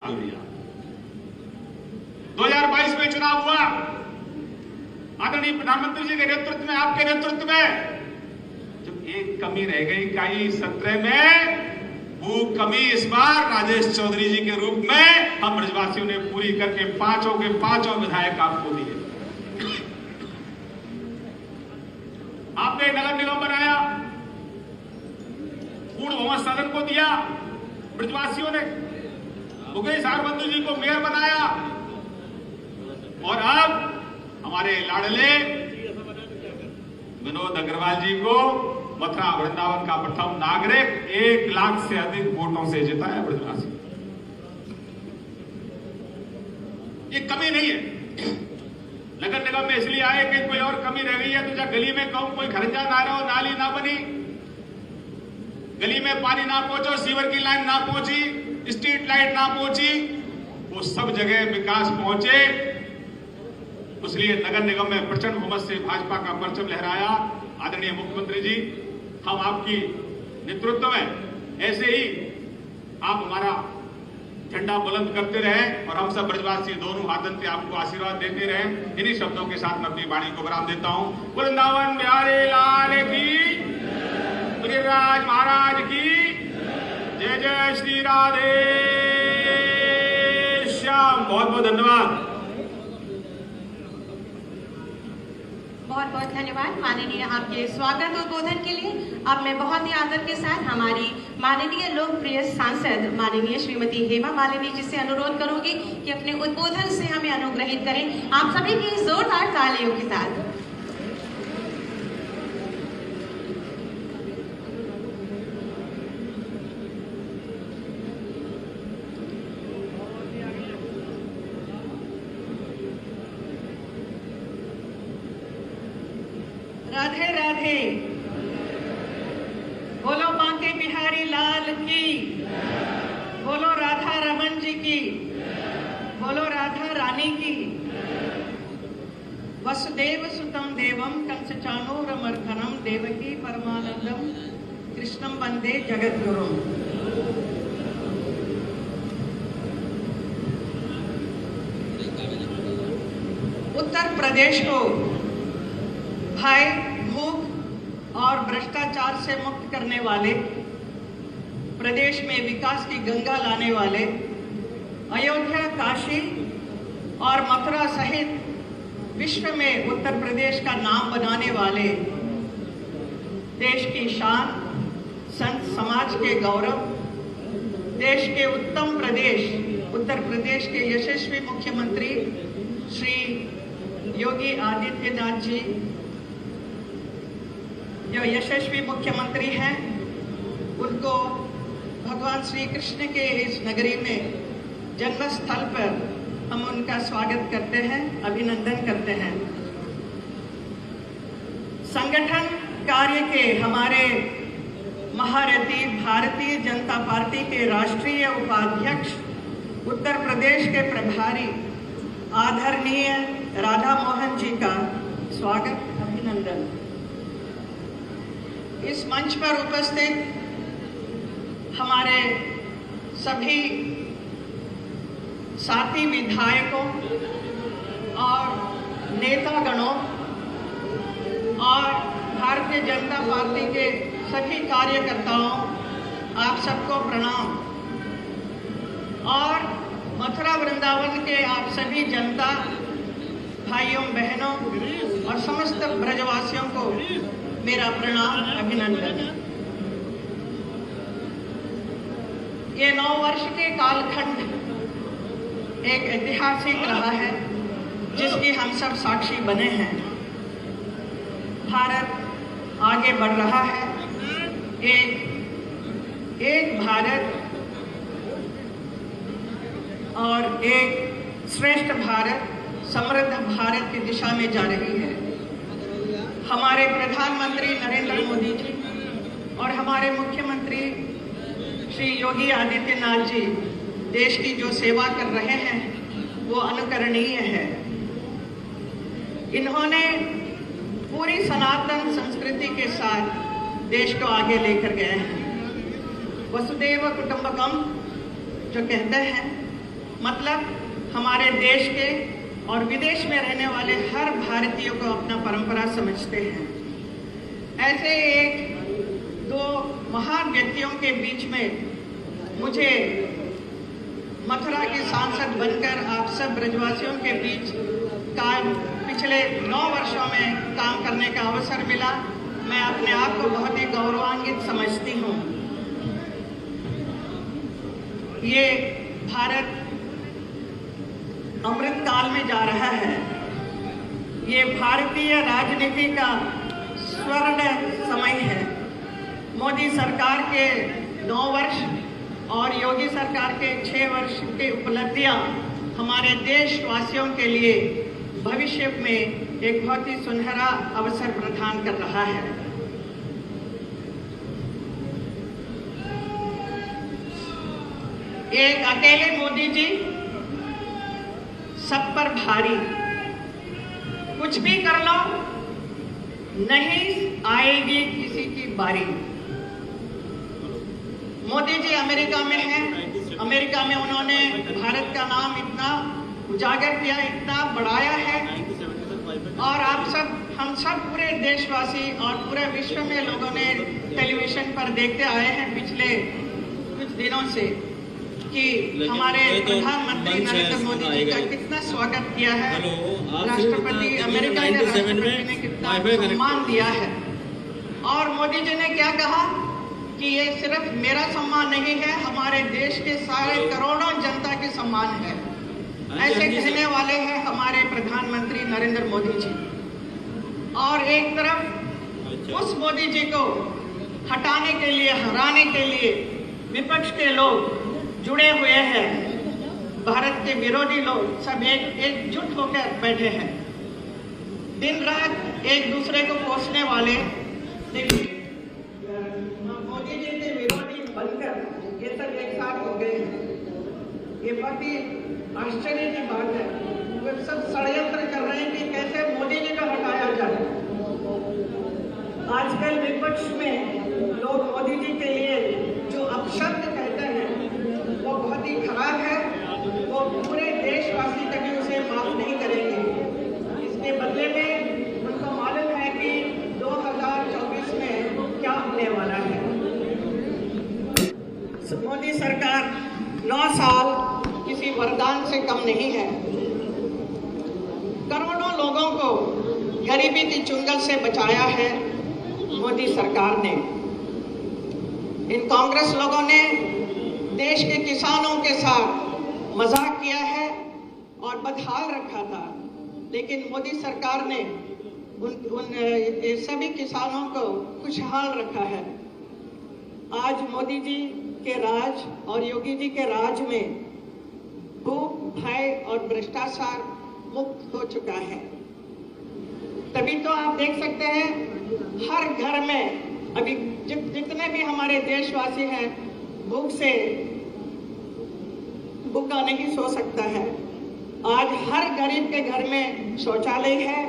2022 में चुनाव हुआ, आदरणीय प्रधानमंत्री जी के नेतृत्व में, आपके नेतृत्व में, जब एक कमी रह गई कई सत्र में, वो कमी इस बार राजेश चौधरी जी के रूप में हम ब्रजवासियों ने पूरी करके पांचों के पांचों विधायक आपको दिए। आपने नगर निगम बनाया, पूर्ण बहुमत सदन को दिया, ब्रजवासियों ने मुकेश आरबंधु जी को मेयर बनाया, और अब हमारे लाडले विनोद अग्रवाल जी को मथुरा वृंदावन का प्रथम नागरिक 1 लाख से अधिक वोटों से जीता है ब्रजवासी। ये कमी नहीं है। नगर निगम में इसलिए आए कि कोई और कमी रह गई है तो जब गली में कहूं कोई खर्चा ना रहो, नाली ना बनी, गली में पानी ना पहुंचो, सीवर की लाइन ना पहुंची, स्ट्रीट लाइट ना पहुंची, वो सब जगह विकास पहुंचे। इसलिए नगर निगम में प्रचंड बहुमत से भाजपा का परचम लहराया। आदरणीय मुख्यमंत्री जी, हम आपकी नेतृत्व में ऐसे ही आप हमारा झंडा बुलंद करते रहे और हम सब ब्रजवासी दोनों हाथों से आपको आशीर्वाद देते रहे। इन्हीं शब्दों के साथ मैं अपनी वाणी को विराम देता हूं। वृंदावन बिहारी लाल की, गिरिराज महाराज की जय जय श्री राधे श्याम। बहुत बहुत धन्यवाद। बहुत बहुत धन्यवाद माननीय आपके स्वागत उद्बोधन के लिए। अब मैं बहुत ही आदर के साथ हमारी माननीय लोकप्रिय सांसद माननीय श्रीमती हेमा मालिनी जी से अनुरोध करूंगी कि अपने उद्बोधन से हमें अनुग्रहित करें, आप सभी की जोरदार तालियों के साथ। राधे राधे, बोलो बांके बिहारी लाल की, बोलो राधा रमन जी की, बोलो राधा रानी की। वसुदेव सुतम देवम कंसचाणूरमर्दनम देवकी परमानंदम कृष्णम वंदे जगद्गुरुम। उत्तर प्रदेश को भय, भूख और भ्रष्टाचार से मुक्त करने वाले, प्रदेश में विकास की गंगा लाने वाले, अयोध्या, काशी और मथुरा सहित विश्व में उत्तर प्रदेश का नाम बनाने वाले, देश की शान, संत समाज के गौरव, देश के उत्तम प्रदेश उत्तर प्रदेश के यशस्वी मुख्यमंत्री श्री योगी आदित्यनाथ जी, जो यशस्वी मुख्यमंत्री हैं, उनको भगवान श्री कृष्ण के इस नगरी में जन्म स्थल पर हम उनका स्वागत करते हैं, अभिनंदन करते हैं। संगठन कार्य के हमारे महारथी भारतीय जनता पार्टी के राष्ट्रीय उपाध्यक्ष, उत्तर प्रदेश के प्रभारी आदरणीय राधा मोहन जी का स्वागत, अभिनंदन। इस मंच पर उपस्थित हमारे सभी साथी विधायकों और नेतागणों और भारतीय जनता पार्टी के सभी कार्यकर्ताओं, आप सबको प्रणाम। और मथुरा वृंदावन के आप सभी जनता भाइयों बहनों और समस्त ब्रजवासियों को मेरा प्रणाम, अभिनंदन। ये 9 वर्ष के कालखंड एक ऐतिहासिक रहा है जिसकी हम सब साक्षी बने हैं। भारत आगे बढ़ रहा है, एक भारत और एक श्रेष्ठ भारत, समृद्ध भारत की दिशा में जा रही है। हमारे प्रधानमंत्री नरेंद्र मोदी जी और हमारे मुख्यमंत्री श्री योगी आदित्यनाथ जी देश की जो सेवा कर रहे हैं वो अनुकरणीय है। इन्होंने पूरी सनातन संस्कृति के साथ देश को आगे लेकर गए हैं। वसुदेव कुटुंबकम जो कहते हैं मतलब हमारे देश के और विदेश में रहने वाले हर भारतीयों को अपना परंपरा समझते हैं। ऐसे एक दो महान व्यक्तियों के बीच में मुझे मथुरा की सांसद बनकर आप सब ब्रजवासियों के बीच पिछले 9 वर्षों में काम करने का अवसर मिला। मैं अपने आप को बहुत ही गौरवान्वित समझती हूँ। ये भारत अमृत काल में जा रहा है। ये भारतीय राजनीति का स्वर्ण समय है। मोदी सरकार के 9 वर्ष और योगी सरकार के 6 वर्ष की उपलब्धियां हमारे देशवासियों के लिए भविष्य में एक बहुत ही सुनहरा अवसर प्रदान कर रहा है। एक अकेले मोदी जी सब पर भारी, कुछ भी कर लो नहीं आएगी किसी की बारी। मोदी जी अमेरिका में हैं। अमेरिका में उन्होंने भारत का नाम इतना उजागर किया, इतना बढ़ाया है, और हम सब पूरे देशवासी और पूरे विश्व में लोगों ने टेलीविजन पर देखते आए हैं पिछले कुछ दिनों से कि हमारे प्रधानमंत्री नरेंद्र मोदी जी का कितना स्वागत किया है। राष्ट्रपति अमेरिका के राष्ट्रपति ने कितना सम्मान दिया है। और मोदी जी ने क्या कहा कि ये सिर्फ मेरा सम्मान नहीं है, हमारे देश के सारे करोड़ों जनता के सम्मान है। ऐसे कहने वाले हैं हमारे प्रधानमंत्री नरेंद्र मोदी जी। और एक तरफ उस मोदी जी को हटाने के लिए, हराने के लिए विपक्ष के लोग जुड़े हुए हैं। भारत के विरोधी लोग सब एकजुट होकर बैठे हैं, दिन रात एक दूसरे को कोसने वाले। मोदी जी के विरोधी बनकर ये सब एक साथ हो गए हैं। ये बहुत ही आश्चर्य की बात है। वो सब षड्यंत्र कर रहे हैं कि कैसे मोदी जी को हटाया जाए। आजकल विपक्ष में लोग मोदी जी के लिए जो अपशब्द कहते हैं वो बहुत ही खराब है। वो पूरे देशवासी कभी उसे माफ नहीं करेंगे। इसके बदले में उनको मालूम है कि 2024 में क्या होने वाला है। मोदी सरकार 9 साल किसी वरदान से कम नहीं है। करोड़ों लोगों को गरीबी की चुंगल से बचाया है मोदी सरकार ने। इन कांग्रेस लोगों ने देश के किसानों के साथ मजाक किया है और बदहाल रखा था, लेकिन मोदी सरकार ने उन सभी किसानों को खुशहाल रखा है। आज मोदी जी के राज और योगी जी के राज में भूख, भय और भ्रष्टाचार मुक्त हो चुका है। तभी तो आप देख सकते हैं हर घर में अभी जितने भी हमारे देशवासी हैं भूखा नहीं सो सकता है। आज हर गरीब के घर में शौचालय है,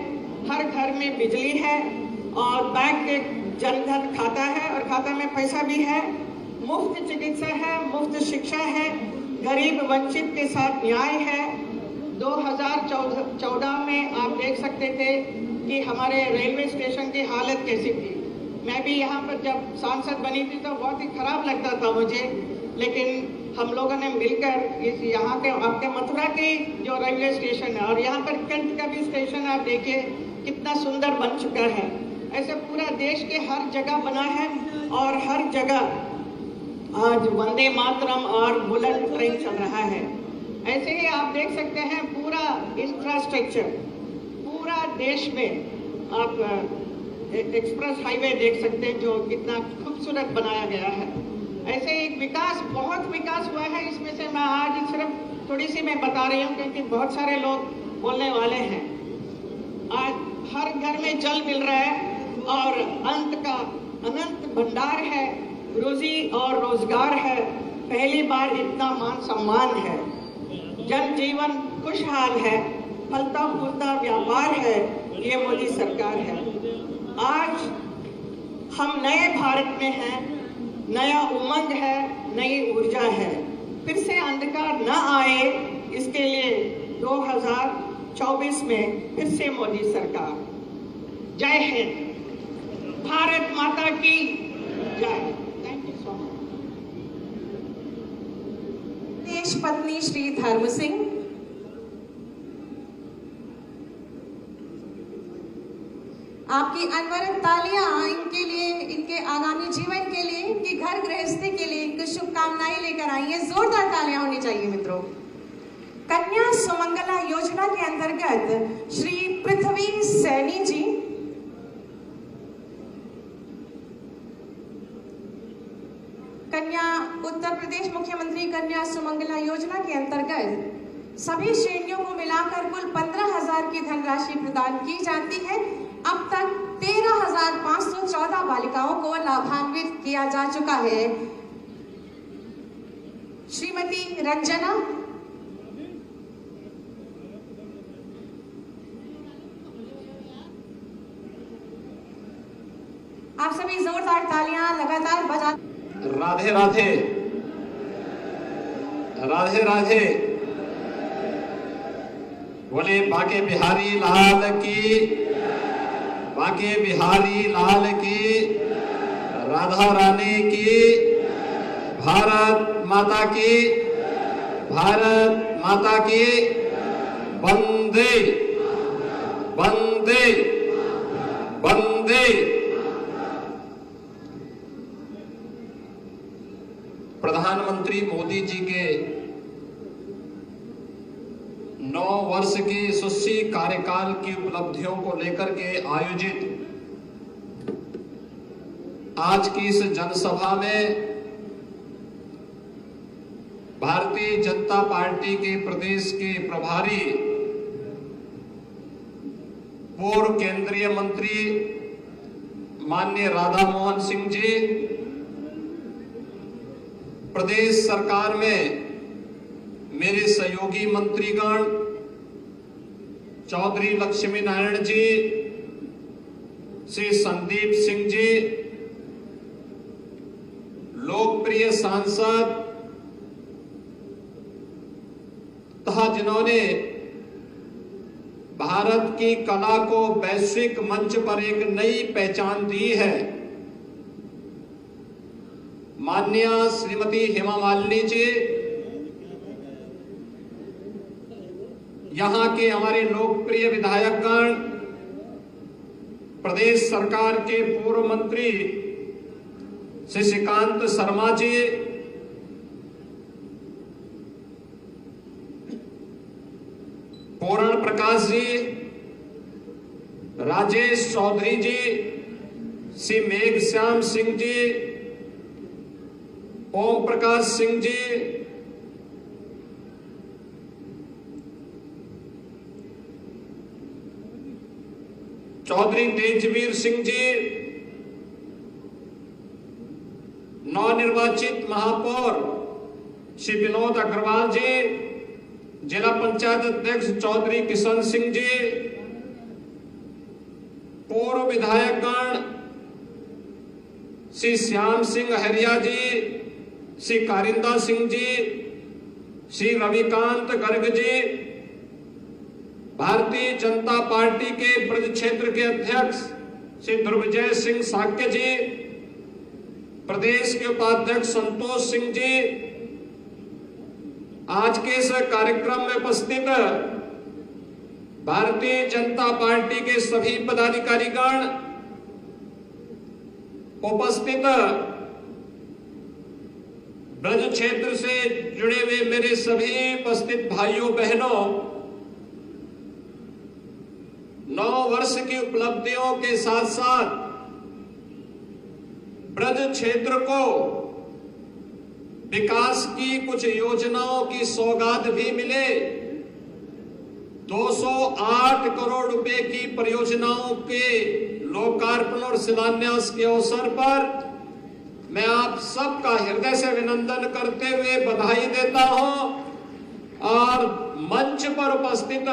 हर घर में बिजली है और बैंक के जनधन खाता है और खाता में पैसा भी है। मुफ्त चिकित्सा है, मुफ्त शिक्षा है, गरीब वंचित के साथ न्याय है। 2014 में आप देख सकते थे कि हमारे रेलवे स्टेशन की हालत कैसी थी। मैं भी यहाँ पर जब सांसद बनी थी तो बहुत ही खराब लगता था मुझे, लेकिन हम लोगों ने मिलकर इस यहाँ के आपके मथुरा की जो रेलवे स्टेशन है और यहाँ पर कैंट का भी स्टेशन आप देखिए कितना सुंदर बन चुका है। ऐसे पूरा देश के हर जगह बना है और हर जगह आज वंदे मातरम और बुलेट ट्रेन चल रहा है। ऐसे ही आप देख सकते हैं पूरा इंफ्रास्ट्रक्चर पूरा देश में आप एक्सप्रेस हाईवे देख सकते हैं जो कितना खूबसूरत बनाया गया है। ऐसे एक विकास, बहुत विकास हुआ है। इसमें से मैं आज सिर्फ थोड़ी सी मैं बता रही हूँ क्योंकि बहुत सारे लोग बोलने वाले हैं। आज हर घर में जल मिल रहा है और अनंत भंडार है, रोजी और रोजगार है। पहली बार इतना मान सम्मान है, जन जीवन खुशहाल है, फलता फूलता व्यापार है। ये मोदी सरकार है। आज हम नए भारत में हैं, नया उमंग है, नई ऊर्जा है। फिर से अंधकार न आए, 2024 में फिर से मोदी सरकार। जय हिंद, भारत माता की जय। Thank you so much. देश पत्नी श्री धर्म सिंह, आपकी अनवरत तालियां इनके लिए, इनके आगामी जीवन के लिए, इनकी घर गृहस्थी के लिए इनको शुभकामनाएं लेकर आई हैं। जोरदार तालियां होनी चाहिए मित्रों। कन्या सुमंगला योजना के अंतर्गत श्री पृथ्वी सैनी जी, कन्या उत्तर प्रदेश मुख्यमंत्री कन्या सुमंगला योजना के अंतर्गत सभी श्रेणियों को मिलाकर कुल 15,000 की धनराशि प्रदान की जाती है। अब तक 13,514 बालिकाओं को लाभान्वित किया जा चुका है। श्रीमती रंजना, आप सभी जोरदार तालियां लगातार बजा। राधे राधे, राधे राधे। बोले बांके बिहारी लाल की, बांके बिहारी लाल की, राधा रानी की, भारत माता की, भारत माता की। वंदे वंदे वंदे। प्रधानमंत्री मोदी जी के 9 वर्ष की यशस्वी कार्यकाल की उपलब्धियों को लेकर के आयोजित आज की इस जनसभा में भारतीय जनता पार्टी के प्रदेश के प्रभारी पूर्व केंद्रीय मंत्री माननीय राधा मोहन सिंह जी, प्रदेश सरकार में मेरे सहयोगी मंत्रीगण चौधरी लक्ष्मी नारायण जी, श्री संदीप सिंह जी, लोकप्रिय सांसद तथा जिन्होंने भारत की कला को वैश्विक मंच पर एक नई पहचान दी है, माननीय श्रीमती हेमा मालिनी जी, यहां के हमारे लोकप्रिय विधायकगण, प्रदेश सरकार के पूर्व मंत्री श्री श्रीकांत शर्मा जी, पूर्ण प्रकाश जी, राजेश चौधरी जी, श्री मेघ श्याम सिंह जी, ओम प्रकाश सिंह जी, चौधरी तेजवीर सिंह जी, नवनिर्वाचित महापौर श्री विनोद अग्रवाल जी, जिला पंचायत अध्यक्ष चौधरी किशन सिंह जी, पूर्व विधायकगण श्री श्याम सिंह हरिया जी, श्री कारिंदा सिंह जी, श्री रविकांत गर्ग जी, भारतीय जनता पार्टी के ब्रज क्षेत्र के अध्यक्ष श्री दुर्विजय सिंह साक्य जी, प्रदेश के उपाध्यक्ष संतोष सिंह जी, आज के इस कार्यक्रम में उपस्थित भारतीय जनता पार्टी के सभी पदाधिकारीगण, उपस्थित ब्रज क्षेत्र से जुड़े हुए मेरे सभी उपस्थित भाइयों बहनों, 9 वर्ष की उपलब्धियों के साथ साथ ब्रज क्षेत्र को विकास की कुछ योजनाओं की सौगात भी मिले। 208 करोड़ रुपए की परियोजनाओं के लोकार्पण और शिलान्यास के अवसर पर मैं आप सबका हृदय से अभिनंदन करते हुए बधाई देता हूं और मंच पर उपस्थित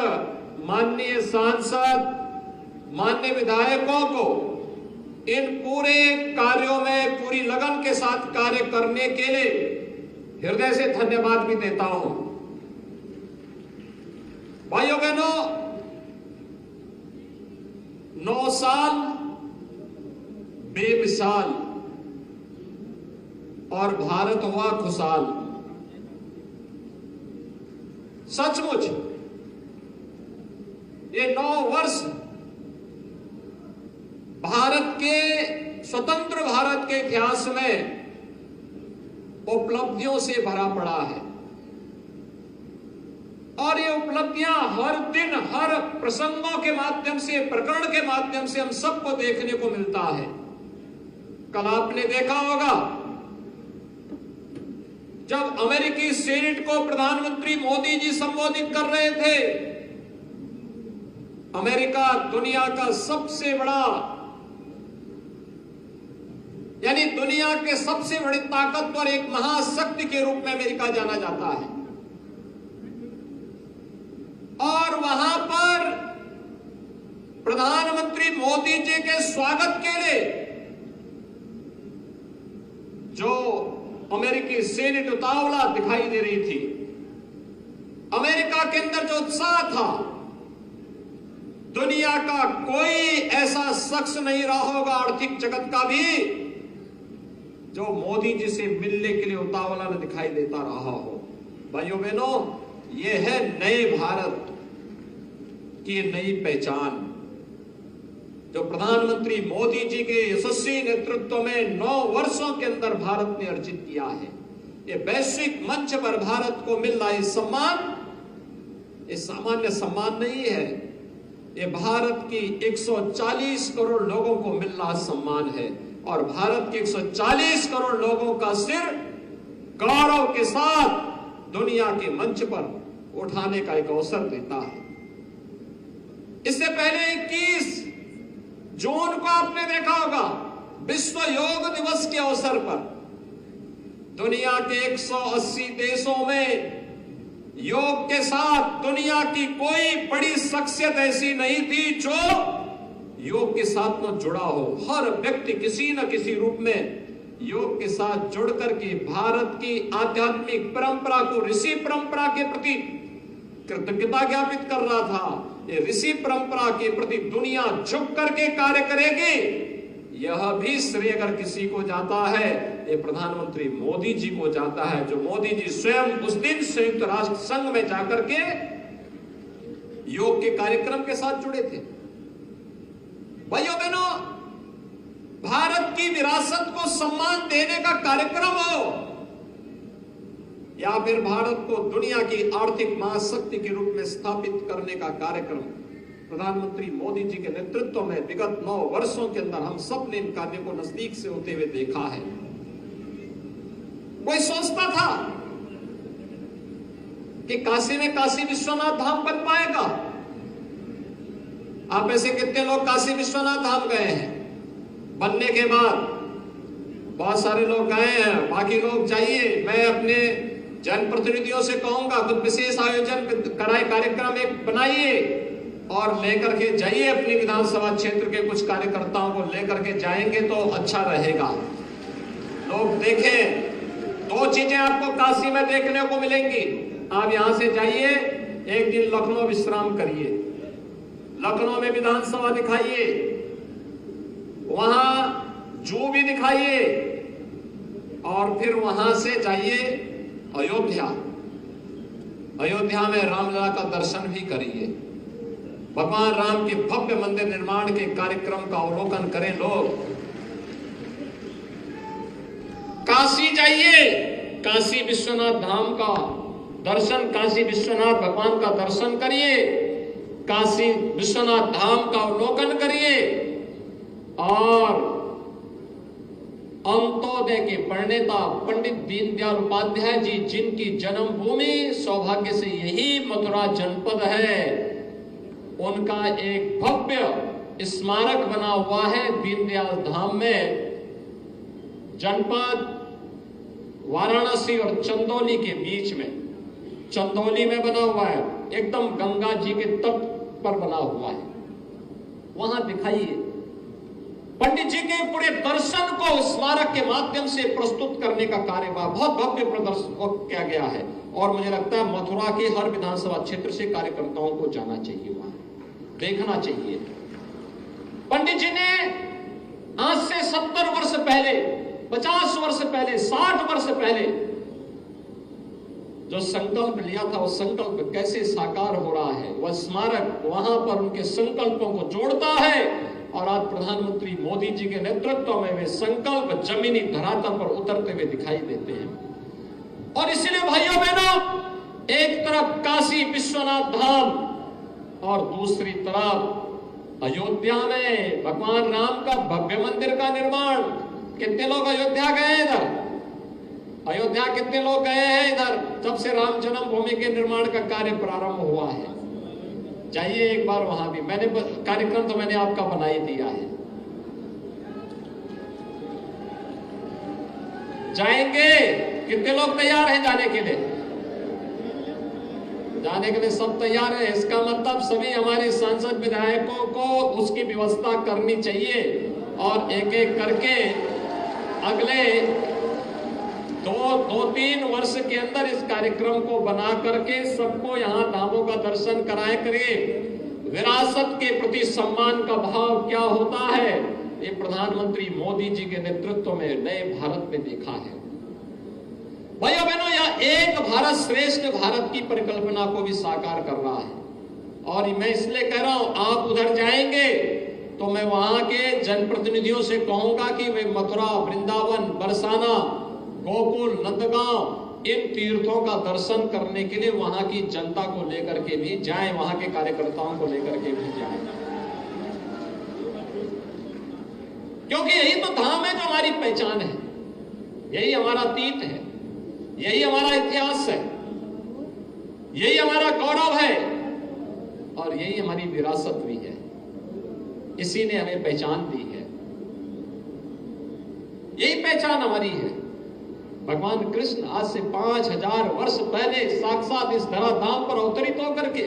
माननीय सांसद, माननीय विधायकों को इन पूरे कार्यों में पूरी लगन के साथ कार्य करने के लिए हृदय से धन्यवाद भी देता हूं। भाइयों बहनों, 9 साल बेमिसाल और भारत हुआ खुशहाल। सचमुच ये 9 वर्ष भारत के, स्वतंत्र भारत के इतिहास में उपलब्धियों से भरा पड़ा है और ये उपलब्धियां हर दिन, हर प्रसंगों के माध्यम से, प्रकरण के माध्यम से हम सबको देखने को मिलता है। कल आपने देखा होगा जब अमेरिकी सीनेट को प्रधानमंत्री मोदी जी संबोधित कर रहे थे। अमेरिका दुनिया का सबसे बड़ा, यानी दुनिया के सबसे बड़ी ताकतवर एक महाशक्ति के रूप में अमेरिका जाना जाता है और वहां पर प्रधानमंत्री मोदी जी के स्वागत के लिए जो अमेरिकी सीनेट उतावला दिखाई दे रही थी, अमेरिका के अंदर जो उत्साह था, दुनिया का कोई ऐसा शख्स नहीं रहा होगा आर्थिक जगत का भी जो मोदी जी से मिलने के लिए उतावला न दिखाई देता रहा हो। भाइयों बहनों, ये है नए भारत की नई पहचान जो प्रधानमंत्री मोदी जी के यशस्वी नेतृत्व में 9 वर्षों के अंदर भारत ने अर्जित किया है। ये वैश्विक मंच पर भारत को मिल रहा है सम्मान, ये सामान्य सम्मान नहीं है, ये भारत की 140 करोड़ लोगों को मिल रहा सम्मान है और भारत के 140 करोड़ लोगों का सिर गौरव के साथ दुनिया के मंच पर उठाने का एक अवसर देता है। इससे पहले 21 जून को आपने देखा होगा विश्व योग दिवस के अवसर पर दुनिया के 180 देशों में योग के साथ दुनिया की कोई बड़ी शख्सियत ऐसी नहीं थी जो योग के साथ न जुड़ा हो। हर व्यक्ति किसी न किसी रूप में योग के साथ जुड़ करके भारत की आध्यात्मिक परंपरा को, ऋषि परंपरा के प्रति कृतज्ञता ज्ञापित कर रहा था। ये ऋषि परंपरा के प्रति दुनिया झुक करके कार्य करेगी, यह भी श्रेय अगर किसी को जाता है, ये प्रधानमंत्री मोदी जी को जाता है, जो मोदी जी स्वयं उस दिन संयुक्त राष्ट्र संघ में जाकर के योग के कार्यक्रम के साथ जुड़े थे। भाइयों बहनों, भारत की विरासत को सम्मान देने का कार्यक्रम हो या फिर भारत को दुनिया की आर्थिक महाशक्ति के रूप में स्थापित करने का कार्यक्रम, प्रधानमंत्री मोदी जी के नेतृत्व में विगत 9 वर्षों के अंदर हम सब ने इन कार्यों को नजदीक से होते हुए देखा है। कोई सोचता था कि काशी में काशी विश्वनाथ धाम बन पाएगा? आप ऐसे कितने लोग काशी विश्वनाथ धाम गए हैं? बनने के बाद बहुत सारे लोग गए हैं, बाकी लोग जाइए। मैं अपने जनप्रतिनिधियों से कहूंगा कुछ विशेष आयोजन कराए, कार्यक्रम एक बनाइए और लेकर के जाइए। अपनी विधानसभा क्षेत्र के कुछ कार्यकर्ताओं को लेकर के जाएंगे तो अच्छा रहेगा। लोग देखें, 2 चीजें आपको काशी में देखने को मिलेंगी। आप यहां से जाइए, एक दिन लखनऊ विश्राम करिए, लखनऊ में विधानसभा दिखाइए, वहां जू भी दिखाइए और फिर वहां से जाइए अयोध्या। अयोध्या में रामलला का दर्शन भी करिए, भगवान राम के भव्य मंदिर निर्माण के कार्यक्रम का अवलोकन करें। लोग काशी जाइए, काशी विश्वनाथ धाम का दर्शन, काशी विश्वनाथ भगवान का दर्शन करिए, काशी विश्वनाथ धाम का अवलोकन करिए और अंत्योदय के प्रणेता पंडित दीनदयाल उपाध्याय जी, जिनकी जन्मभूमि सौभाग्य से यही मथुरा जनपद है, उनका एक भव्य स्मारक बना हुआ है दीनदयाल धाम में। जनपद वाराणसी और चंदौली के बीच में, चंदौली में बना हुआ है, एकदम गंगा जी के तट पर बना हुआ है। वहां दिखाइए, पंडित जी के पूरे दर्शन को स्मारक के माध्यम से प्रस्तुत करने का कार्य बहुत भव्य प्रदर्शन किया गया है और मुझे लगता है मथुरा के हर विधानसभा क्षेत्र से कार्यकर्ताओं को जाना चाहिए, वहां देखना चाहिए। पंडित जी ने आज से 70 वर्ष पहले, 50 वर्ष पहले, 60 वर्ष पहले जो संकल्प लिया था, वो संकल्प कैसे साकार हो रहा है, वह स्मारक वहां पर उनके संकल्पों को जोड़ता है। और आज प्रधानमंत्री मोदी जी के नेतृत्व में वे संकल्प जमीनी धरातल पर उतरते हुए दिखाई देते हैं। और इसलिए भाइयों बहनों, एक तरफ काशी विश्वनाथ धाम और दूसरी तरफ अयोध्या में भगवान राम का भव्य मंदिर का निर्माण। कितने लोग अयोध्या गए इधर? अयोध्या कितने लोग गए हैं इधर? जब से राम जन्मभूमि के निर्माण का कार्य प्रारंभ हुआ है, जाइए एक बार वहां भी। मैंने कार्यक्रम तो मैंने आपका बना ही दिया है, जाएंगे। कितने लोग तैयार हैं जाने के लिए? जाने के लिए सब तैयार है। इसका मतलब सभी हमारे सांसद विधायकों को उसकी व्यवस्था करनी चाहिए और एक एक करके अगले दो तीन वर्ष के अंदर इस कार्यक्रम को बना करके सबको यहाँ धामों का दर्शन कराए करिए। विरासत के प्रति सम्मान का भाव क्या होता है, ये प्रधानमंत्री मोदी जी के नेतृत्व में नए भारत में देखा है। भाइयों बहनों, यह एक भारत श्रेष्ठ भारत की परिकल्पना को भी साकार कर रहा है। और मैं इसलिए कह रहा हूं, आप उधर जाएंगे तो मैं वहां के जनप्रतिनिधियों से कहूंगा कि वे मथुरा, वृंदावन, बरसाना, गोकुल, नंदगांव, इन तीर्थों का दर्शन करने के लिए वहां की जनता को लेकर के भी जाएं, वहां के कार्यकर्ताओं को लेकर के भी जाएं, क्योंकि यही तो धाम है जो हमारी पहचान है, यही हमारा अतीत है, यही हमारा इतिहास है, यही हमारा गौरव है और यही हमारी विरासत भी है। इसी ने हमें पहचान दी है, यही पहचान हमारी है। भगवान कृष्ण आज से 5000 वर्ष पहले साक्षात इस धराधाम पर अवतरित होकर के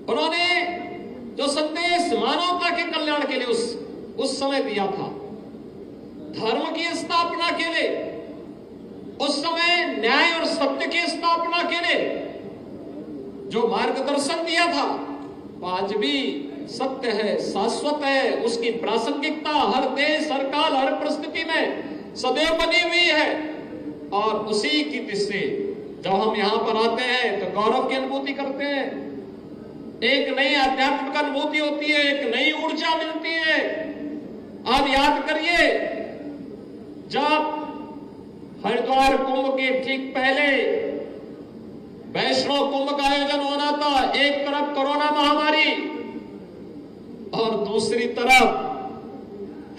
उन्होंने जो संदेश मानवता के कल्याण के लिए उस समय दिया था, धर्म की स्थापना के लिए, उस समय न्याय और सत्य की स्थापना के लिए जो मार्गदर्शन दिया था, वो आज भी सत्य है, शाश्वत है। उसकी प्रासंगिकता हर देश, हर काल, हर परिस्थिति में सदैव बनी हुई है। और उसी की दृष्टि जब हम यहां पर आते हैं तो गौरव की अनुभूति करते हैं, एक नई आध्यात्मिक अनुभूति होती है, एक नई ऊर्जा मिलती है। आप याद करिए, जब हरिद्वार कुंभ के ठीक पहले वैष्णव कुंभ का आयोजन होना था, एक तरफ कोरोना महामारी और दूसरी तरफ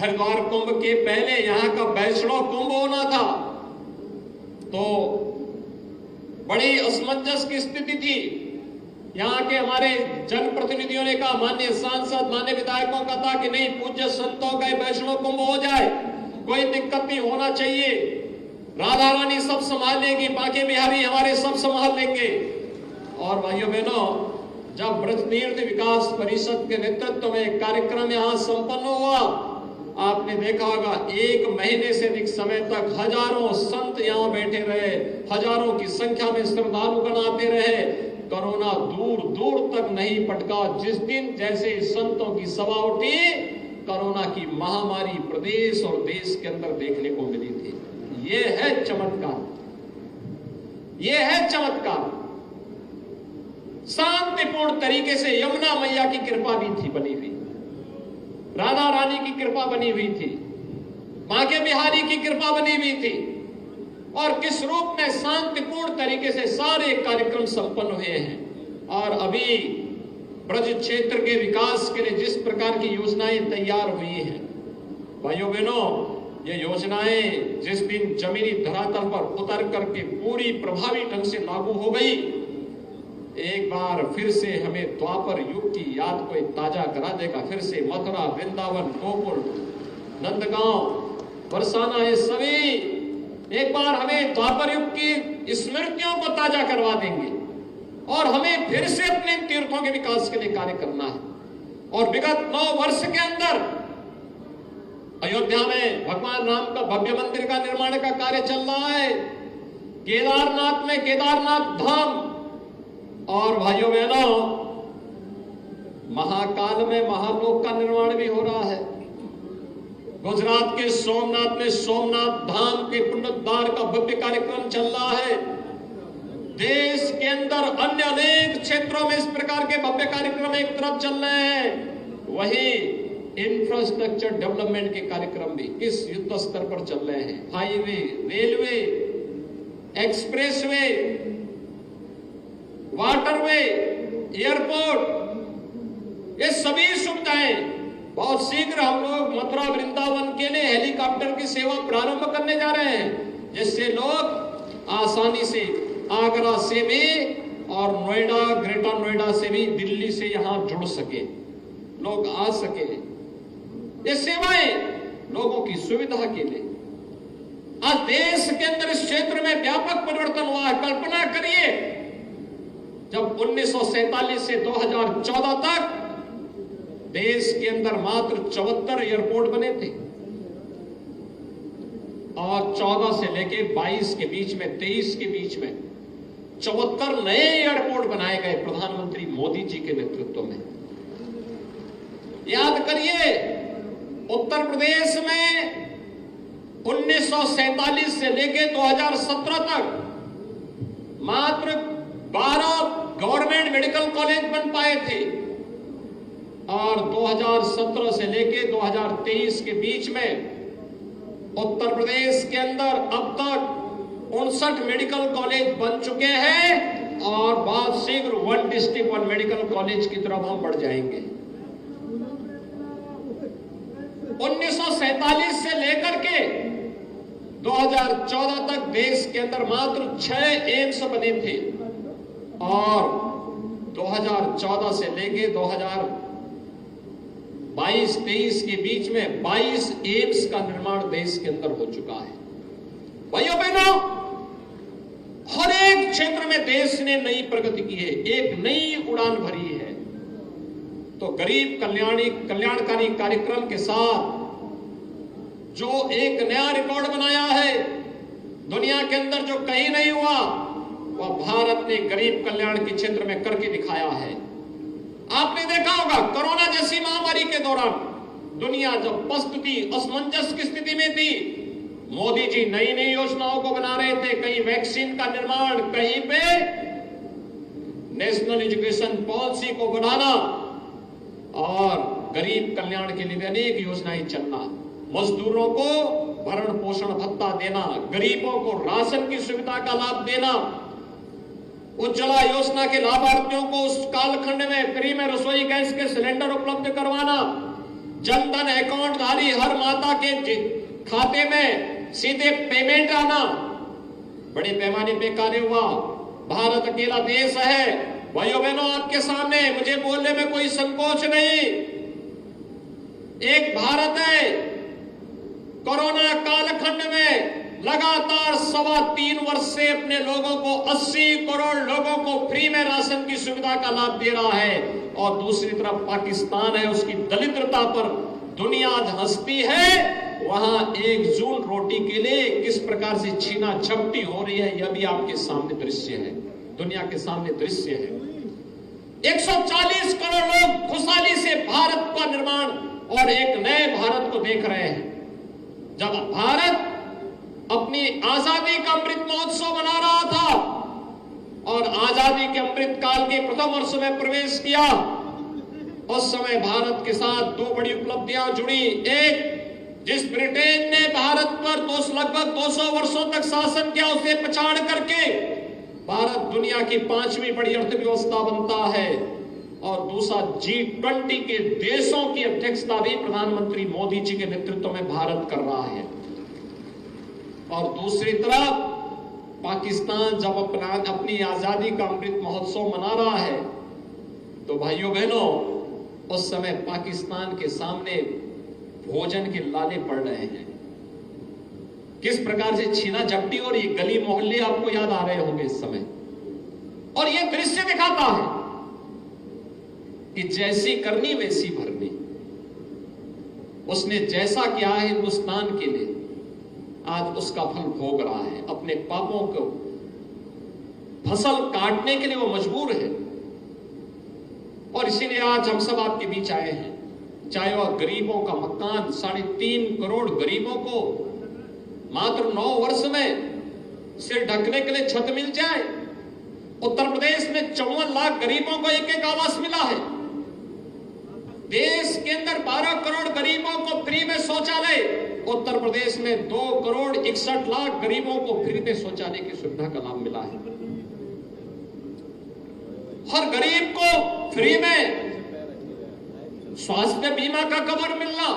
हरिद्वार कुंभ के पहले यहां का वैष्णव कुंभ होना था, तो बड़ी असमंजस की स्थिति थी। यहां के हमारे जनप्रतिनिधियों ने कहा, माननीय सांसद, माननीय विधायकों का था कि नहीं, पूज्य संतों का वैष्णव कुंभ हो जाए, कोई दिक्कत नहीं होना चाहिए, राधा रानी सब संभाल लेगी, बांके बिहारी हमारे सब संभाल लेंगे। और भाइयों बहनों, जब ब्रज तीर्थ विकास परिषद के नेतृत्व में कार्यक्रम यहां संपन्न हुआ, आपने देखा होगा 1 महीने से अधिक समय तक हजारों संत यहां बैठे रहे, हजारों की संख्या में श्रद्धालुगण आते रहे, कोरोना दूर दूर तक नहीं पटका। जिस दिन जैसे संतों की सभा उठी, कोरोना की महामारी प्रदेश और देश के अंदर देखने को मिली थी। ये है चमत्कार, ये है चमत्कार। शांतिपूर्ण तरीके से यमुना मैया की कृपा भी थी बनी हुई, राधा रानी की कृपा बनी हुई थी, बांके बिहारी की कृपा बनी हुई थी, और किस रूप में शांतिपूर्ण तरीके से सारे कार्यक्रम संपन्न हुए हैं। और अभी ब्रज क्षेत्र के विकास के लिए जिस प्रकार की योजनाएं तैयार हुई हैं, भाइयों बहनों, ये योजनाएं जिस दिन जमीनी धरातल पर उतर करके पूरी प्रभावी ढंग से लागू हो गई, एक बार फिर से हमें द्वापर युग की याद को ताजा करा देगा। फिर से मथुरा, वृंदावन, गोकुल, नंदगांव, बरसाना, ये सभी एक बार हमें द्वापर युग की स्मृतियों को ताजा करवा देंगे और हमें फिर से अपने तीर्थों के विकास के लिए कार्य करना है। और विगत 9 वर्ष के अंदर अयोध्या में भगवान राम का भव्य मंदिर का निर्माण का कार्य चल रहा है। केदारनाथ में केदारनाथ धाम, और भाइयों बहनों महाकाल में महालोक का निर्माण भी हो रहा है। गुजरात के सोमनाथ में सोमनाथ धाम के पुनरुद्धार का भव्य कार्यक्रम चल रहा है। देश के अंदर अन्य अनेक क्षेत्रों में इस प्रकार के भव्य कार्यक्रम एक तरफ चल रहे हैं, वहीं इंफ्रास्ट्रक्चर डेवलपमेंट के कार्यक्रम भी किस युद्ध स्तर पर चल रहे हैं। Highway, railway, expressway, waterway, airport, ये सभी सुविधाएं बहुत शीघ्र हम लोग मथुरा वृंदावन के लिए हेलीकॉप्टर की सेवा प्रारंभ करने जा रहे हैं, जिससे लोग आसानी से आगरा से भी और नोएडा, ग्रेटर नोएडा से भी दिल्ली से यहां जुड़ सके, लोग आ सके। ये सेवाएं लोगों की सुविधा के लिए आज देश के अंदर इस क्षेत्र में व्यापक परिवर्तन हुआ है। कल्पना करिए, जब 1947 से 2014 तक देश के अंदर मात्र 74 एयरपोर्ट बने थे, और 14 से लेके 22 के बीच में, 23 के बीच में 74 नए एयरपोर्ट बनाए गए प्रधानमंत्री मोदी जी के नेतृत्व में। याद करिए, उत्तर प्रदेश में 1947 से लेके 2017 तक मात्र 12 गवर्नमेंट मेडिकल कॉलेज बन पाए थे, और 2017 से लेके 2023 के बीच में उत्तर प्रदेश के अंदर अब तक 59 मेडिकल कॉलेज बन चुके हैं, और बहुत शीघ्र 1 डिस्ट्रिक्ट 1 मेडिकल कॉलेज की तरफ हम बढ़ जाएंगे। 1947 से लेकर के 2014 तक देश के अंदर मात्र 6 एम्स बने थे, और 2014 से लेके 2022-23 के बीच में 22 एम्स का निर्माण देश के अंदर हो चुका है। भाइयों बहनों, हर एक क्षेत्र में देश ने नई प्रगति की है, एक नई उड़ान भरी है। तो गरीब कल्याणकारी कार्यक्रम के साथ जो एक नया रिकॉर्ड बनाया है, दुनिया के अंदर जो कहीं नहीं हुआ, वह भारत ने गरीब कल्याण के क्षेत्र में करके दिखाया है। आपने देखा होगा, कोरोना जैसी महामारी के दौरान दुनिया जब पस्त थी, असमंजस की स्थिति में थी, मोदी जी नई नई योजनाओं को बना रहे थे। कहीं वैक्सीन का निर्माण, कहीं पे नेशनल एजुकेशन पॉलिसी को बढ़ाना, और गरीब कल्याण के लिए अनेक योजनाएं चलना, मजदूरों को भरण पोषण भत्ता देना, गरीबों को राशन की सुविधा का लाभ देना, उज्ज्वला योजना के लाभार्थियों को उस कालखंड में फ्री में रसोई गैस के सिलेंडर उपलब्ध करवाना, जनधन अकाउंट धारी हर माता के खाते में सीधे पेमेंट आना, बड़े पैमाने पे कार्य हुआ। भारत अकेला देश है, भाइयों बहनों, आपके सामने मुझे बोलने में कोई संकोच नहीं, एक भारत है। कोरोना कालखंड में लगातार 3.25 वर्ष से अपने लोगों को 80 करोड़ लोगों को फ्री में राशन की सुविधा का लाभ दे रहा है, और दूसरी तरफ पाकिस्तान है, उसकी दरिद्रता पर दुनिया आज हंसती है। वहां 1 जून रोटी के लिए किस प्रकार से छीना झपटी हो रही है, यह भी आपके सामने दृश्य है, दुनिया के सामने दृश्य है। 140 करोड़ लोग खुशहाली से भारत का निर्माण और एक नए भारत को देख रहे हैं। जब भारत अपनी आजादी का अमृत महोत्सव मना रहा था और आजादी के अमृत काल के प्रथम वर्ष में प्रवेश किया, उस समय भारत के साथ 2 बड़ी उपलब्धियां जुड़ी। एक, जिस ब्रिटेन ने भारत पर लगभग 200 वर्षों तक शासन किया, उसे पछाड़ करके भारत दुनिया की 5वीं बड़ी अर्थव्यवस्था बनता है। और दूसरा, G20 के देशों की अध्यक्षता भी प्रधानमंत्री मोदी जी के नेतृत्व में भारत कर रहा है। और दूसरी तरफ पाकिस्तान जब अपनी आजादी का अमृत महोत्सव मना रहा है, तो भाइयों बहनों, उस समय पाकिस्तान के सामने भोजन के लाले पड़ रहे हैं। किस प्रकार से छीना झपटी और ये गली मोहल्ले आपको याद आ रहे होंगे इस समय। और ये दृश्य दिखाता है कि जैसी करनी वैसी भरनी। उसने जैसा किया है हिंदुस्तान के लिए, आज उसका फल भोग रहा है। अपने पापों को फसल काटने के लिए वो मजबूर है। और इसीलिए आज हम सब आपके बीच आए हैं, चाहे वह गरीबों का मकान, 3.5 करोड़ गरीबों को मात्र 9 वर्ष में सिर ढकने के लिए छत मिल जाए। उत्तर प्रदेश में 54 लाख गरीबों को एक आवास मिला है। देश के अंदर 12 करोड़ गरीबों को फ्री में शौचालय, उत्तर प्रदेश में 2 करोड़ 61 लाख गरीबों को फ्री में शौचालय की सुविधा का लाभ मिला है। हर गरीब को फ्री में स्वास्थ्य बीमा का कवर मिलना,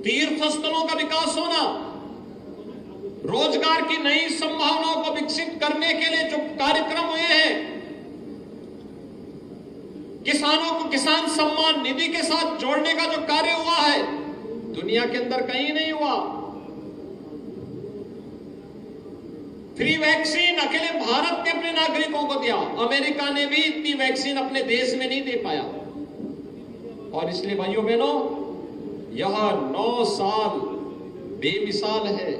तीर्थ स्थलों का विकास होना, रोजगार की नई संभावनाओं को विकसित करने के लिए जो कार्यक्रम हुए हैं, किसानों को किसान सम्मान निधि के साथ जोड़ने का जो कार्य हुआ है, दुनिया के अंदर कहीं नहीं हुआ। फ्री वैक्सीन अकेले भारत ने अपने नागरिकों को दिया, अमेरिका ने भी इतनी वैक्सीन अपने देश में नहीं दे पाया। और इसलिए भाइयों बहनों, यह 9 साल बेमिसाल है,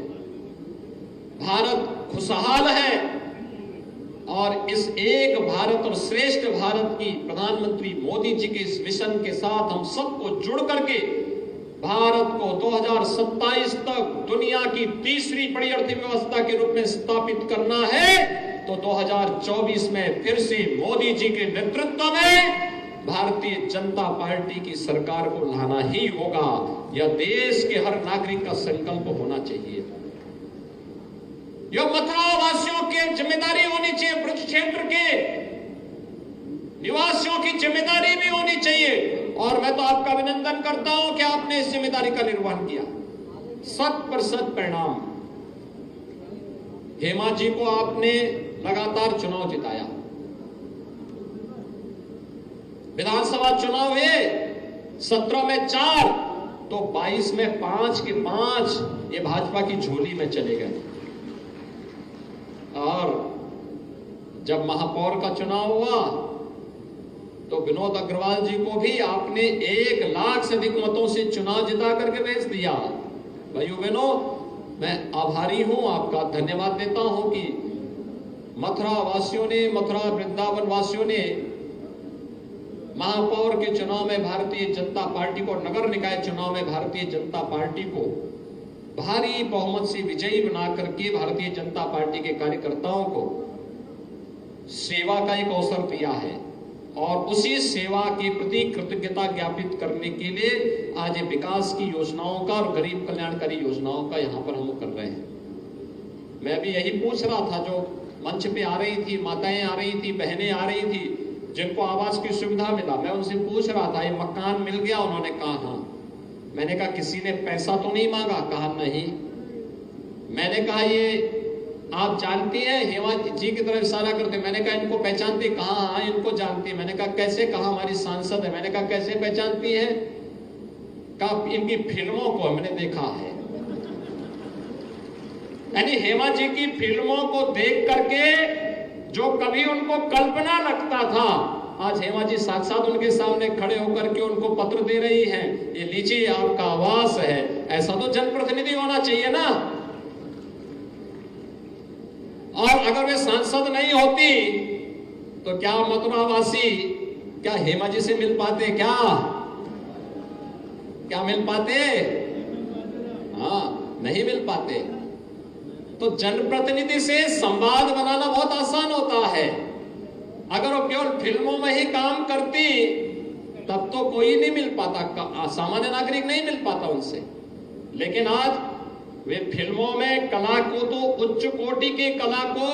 भारत खुशहाल है। और इस एक भारत और श्रेष्ठ भारत की प्रधानमंत्री मोदी जी के इस मिशन के साथ हम सबको जुड़ करके भारत को 2027 तक दुनिया की तीसरी बड़ी अर्थव्यवस्था के रूप में स्थापित करना है, तो 2024 में फिर से मोदी जी के नेतृत्व में भारतीय जनता पार्टी की सरकार को लाना ही होगा। यह देश के हर नागरिक का संकल्प होना चाहिए। यह मथुरा वासियों की जिम्मेदारी होनी चाहिए, ब्रज क्षेत्र के निवासियों की जिम्मेदारी भी होनी चाहिए। और मैं तो आपका अभिनंदन करता हूं कि आपने इस जिम्मेदारी का निर्वहन किया। 100% परिणाम। हेमा जी को आपने लगातार चुनाव जिताया। विधानसभा चुनाव हुए 17 में 4, तो 22 में 5 के 5 ये भाजपा की झोली में चले गए। और जब महापौर का चुनाव हुआ तो विनोद अग्रवाल जी को भी आपने 1 लाख से अधिक मतों से चुनाव जिता करके भेज दिया। भाइयों बहनों, मैं आभारी हूं, आपका धन्यवाद देता हूं कि मथुरा वासियों ने, मथुरा वृंदावन वासियों ने महापौर के चुनाव में भारतीय जनता पार्टी को, नगर निकाय चुनाव में भारतीय जनता पार्टी को भारी बहुमत से विजयी बना करके भारतीय जनता पार्टी के कार्यकर्ताओं को सेवा का एक अवसर दिया है। और उसी सेवा के प्रति कृतज्ञता ज्ञापित करने के लिए आज विकास की योजनाओं का और गरीब कल्याणकारी योजनाओं का यहां पर हम कर रहे हैं। मैं भी यही पूछ रहा था, जो मंच पे आ रही थी, माताएं आ रही थी, बहनें आ रही थी, जिनको आवास की सुविधा मिला, मैं उनसे पूछ रहा था ये मकान मिल गया? उन्होंने कहा हाँ। मैंने कहा किसी ने पैसा तो नहीं मांगा? कहा नहीं। मैंने कहा ये आप जानती हैं? हेमा जी की तरफ इशारा करते। मैंने कहा इनको पहचानती? कहा हाँ इनको जानती है। मैंने कहा कैसे? कहा हमारी सांसद है। मैंने कहा कैसे पहचानती है? कहा इनकी फिल्मों को हमने देखा है। यानी हेमा जी की फिल्मों को देख करके जो कभी उनको कल्पना लगता था, आज हेमा जी साक्षात उनके सामने खड़े होकर के उनको पत्र दे रही हैं, ये लीजिए आपका आवास है। ऐसा तो जनप्रतिनिधि होना चाहिए ना। और अगर वे सांसद नहीं होती तो क्या मथुरावासी क्या हेमा जी से मिल पाते? क्या मिल पाते? हाँ, नहीं मिल पाते। तो जनप्रतिनिधि से संवाद बनाना बहुत आसान होता है। अगर वो केवल फिल्मों में ही काम करती तब तो कोई नहीं मिल पाता, सामान्य नागरिक नहीं मिल पाता उनसे। लेकिन आज वे फिल्मों में कला को, तो उच्च कोटि के कला को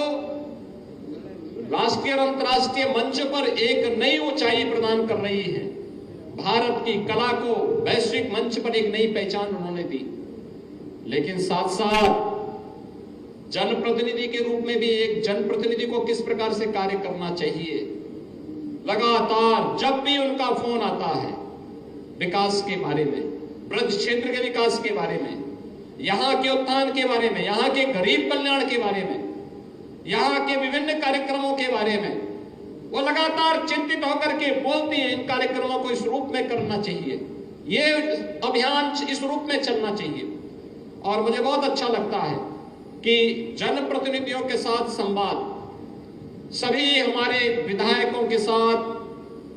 राष्ट्रीय और अंतर्राष्ट्रीय मंच पर एक नई ऊंचाई प्रदान कर रही है। भारत की कला को वैश्विक मंच पर एक नई पहचान उन्होंने दी। लेकिन साथ साथ जनप्रतिनिधि के रूप में भी एक जनप्रतिनिधि को किस प्रकार से कार्य करना चाहिए, लगातार जब भी उनका फोन आता है विकास के बारे में, ब्रज क्षेत्र के विकास के बारे में, यहां के उत्थान के बारे में, यहां के गरीब कल्याण के बारे में, यहां के विभिन्न कार्यक्रमों के बारे में, वो लगातार चिंतित होकर के बोलती है इन कार्यक्रमों को इस रूप में करना चाहिए, ये अभियान इस रूप में चलना चाहिए। और मुझे बहुत अच्छा लगता है कि जनप्रतिनिधियों के साथ संवाद, सभी हमारे विधायकों के साथ,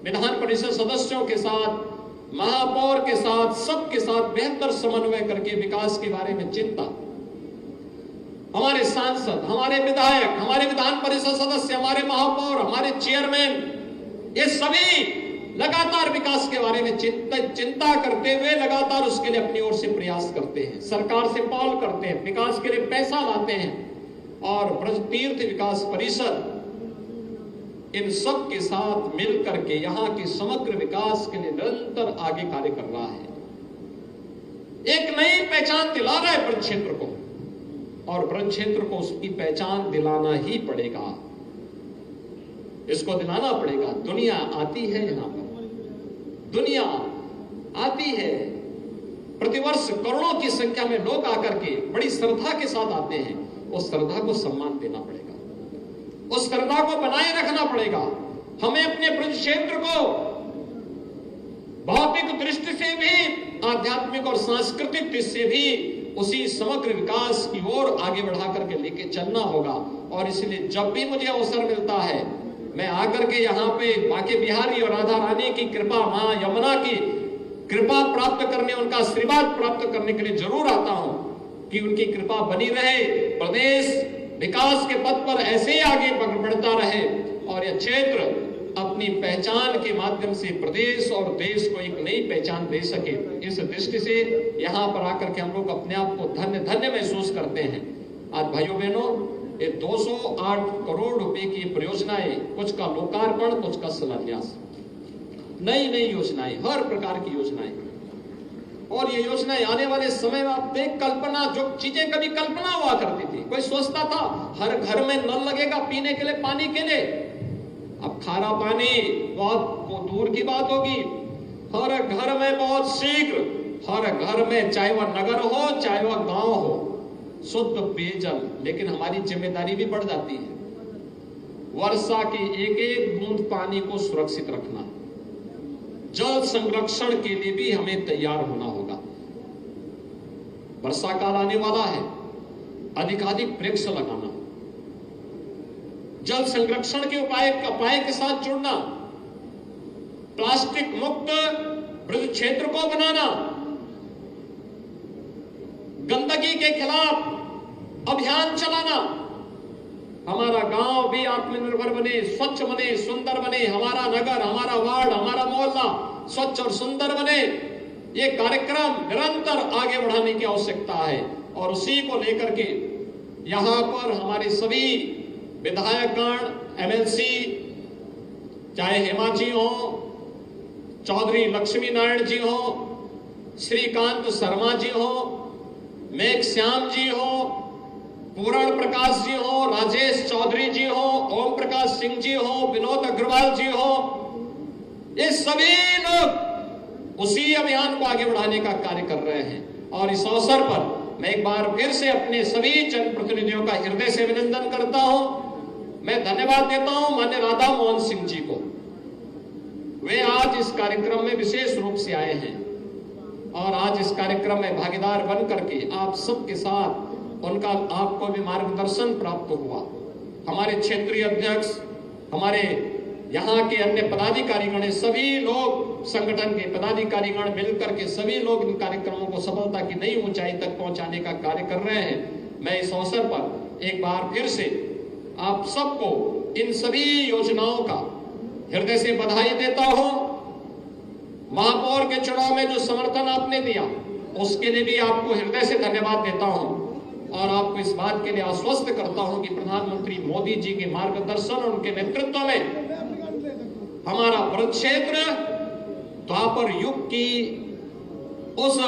विधान परिषद सदस्यों के साथ, महापौर के साथ, सबके साथ बेहतर समन्वय करके विकास के बारे में चिंता, हमारे सांसद, हमारे विधायक, हमारे विधान परिषद सदस्य, हमारे महापौर, हमारे चेयरमैन, ये सभी लगातार विकास के बारे में चिंता करते हुए लगातार उसके लिए अपनी ओर से प्रयास करते हैं, सरकार से पहल करते हैं, विकास के लिए पैसा लाते हैं और ब्रज तीर्थ विकास परिषद इन सब के साथ मिलकर के यहाँ के समग्र विकास के लिए निरंतर आगे कार्य कर रहा है। एक नई पहचान दिला रहा है ब्रज क्षेत्र को, और ब्रज क्षेत्र को उसकी पहचान दिलाना ही पड़ेगा, इसको दिलाना पड़ेगा। दुनिया आती है यहां पर, दुनिया आती है, प्रतिवर्ष करोड़ों की संख्या में लोग आकर के बड़ी श्रद्धा के साथ आते हैं। उस श्रद्धा को सम्मान देना पड़ेगा, उस श्रद्धा को बनाए रखना पड़ेगा। हमें अपने ब्रज क्षेत्र को भौतिक दृष्टि से भी, आध्यात्मिक और सांस्कृतिक दृष्टि से भी उसी समग्र विकास की ओर आगे बढ़ा करके लेके चलना होगा। और इसलिए जब भी मुझे अवसर मिलता है, मैं आकर के यहाँ पे बांके बिहारी और राधा रानी की कृपा, मां यमुना की कृपा प्राप्त करने, उनका आशीर्वाद प्राप्त करने के लिए जरूर आता हूं कि उनकी कृपा बनी रहे, प्रदेश विकास के पथ पर ऐसे ही आगे बढ़ता रहे और यह क्षेत्र अपनी पहचान के माध्यम से प्रदेश और देश को एक नई पहचान दे सके। इस दृष्टि से यहाँ पर आकर के हम लोग अपने आप को धन्य धन्य महसूस करते हैं। आज भाइयों बहनों, ये 208 करोड़ रुपए की परियोजनाएं, कुछ का लोकार्पण, कुछ का शिलान्यास, नई नई योजनाएं, हर प्रकार की योजनाएं, और ये योजनाएं आने वाले समय में आप देख, कल्पना, जो चीजें कभी कल्पना हुआ करती थी, कोई सोचता था हर घर में नल लगेगा पीने के लिए, पानी के लिए, अब खारा पानी बहुत दूर की बात होगी। हर घर में बहुत शीघ्र, हर घर में, चाहे वह नगर हो चाहे वह गांव हो, शुद्ध पेयजल। लेकिन हमारी जिम्मेदारी भी बढ़ जाती है, वर्षा की एक एक बूंद पानी को सुरक्षित रखना, जल संरक्षण के लिए भी हमें तैयार होना होगा। वर्षा काल आने वाला है, अधिकाधिक वृक्ष लगाना, जल संरक्षण के उपाय के साथ जुड़ना, प्लास्टिक मुक्त ब्रज क्षेत्र को बनाना, गंदगी के खिलाफ अभियान चलाना, हमारा गांव भी आत्मनिर्भर बने, स्वच्छ बने, सुंदर बने, हमारा नगर, हमारा वार्ड, हमारा मोहल्ला स्वच्छ और सुंदर बने, ये कार्यक्रम निरंतर आगे बढ़ाने की आवश्यकता है। और उसी को लेकर के यहां पर हमारे सभी विधायकगण, एमएलसी, चाहे हेमा जी हो, चौधरी लक्ष्मी नारायण जी हो, श्रीकांत शर्मा जी हो, मेघ श्याम जी हो, पूरण प्रकाश जी हो, राजेश चौधरी जी हो, ओम प्रकाश सिंह जी हो, विनोद अग्रवाल जी हो, ये सभी लोग उसी अभियान को आगे बढ़ाने का कार्य कर रहे हैं। और इस अवसर पर मैं एक बार फिर से अपने सभी जनप्रतिनिधियों का हृदय से अभिनंदन करता हूं। मैं धन्यवाद देता हूं माननीय राधा मोहन सिंह जी को, वे आज इस कार्यक्रम में विशेष रूप से आए हैं और आज इस कार्यक्रम में भागीदार बन करके आप सबके साथ उनका, आपको भी मार्गदर्शन प्राप्त हुआ। हमारे क्षेत्रीय अध्यक्ष, हमारे यहाँ के अन्य पदाधिकारीगण, सभी लोग, संगठन के पदाधिकारीगण मिलकर के सभी लोग इन कार्यक्रमों को सफलता की नई ऊंचाई तक पहुंचाने का कार्य कर रहे हैं। मैं इस अवसर पर एक बार फिर से आप सबको इन सभी योजनाओं का हृदय से बधाई देता हूं। महापौर के चुनाव में जो समर्थन आपने दिया उसके लिए भी आपको हृदय से धन्यवाद देता हूं और आपको इस बात के लिए आश्वस्त करता हूं कि प्रधानमंत्री मोदी जी के मार्गदर्शन और उनके नेतृत्व में हमारा ब्रज क्षेत्र द्वापर युग की उस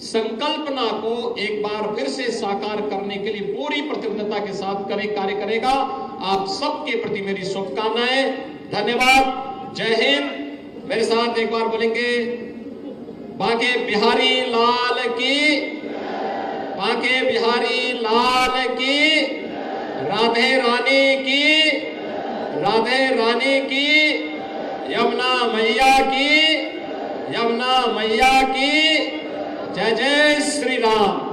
संकल्पना को एक बार फिर से साकार करने के लिए पूरी प्रतिबद्धता के साथ कार्य करेगा। आप सबके प्रति मेरी शुभकामनाएं, धन्यवाद, जय हिंद। मेरे साथ एक बार बोलेंगे, बांके बिहारी लाल की, बांके बिहारी लाल की, राधे रानी की, राधे रानी की, यमुना मैया की, यमुना मैया की, जय जय श्री राम।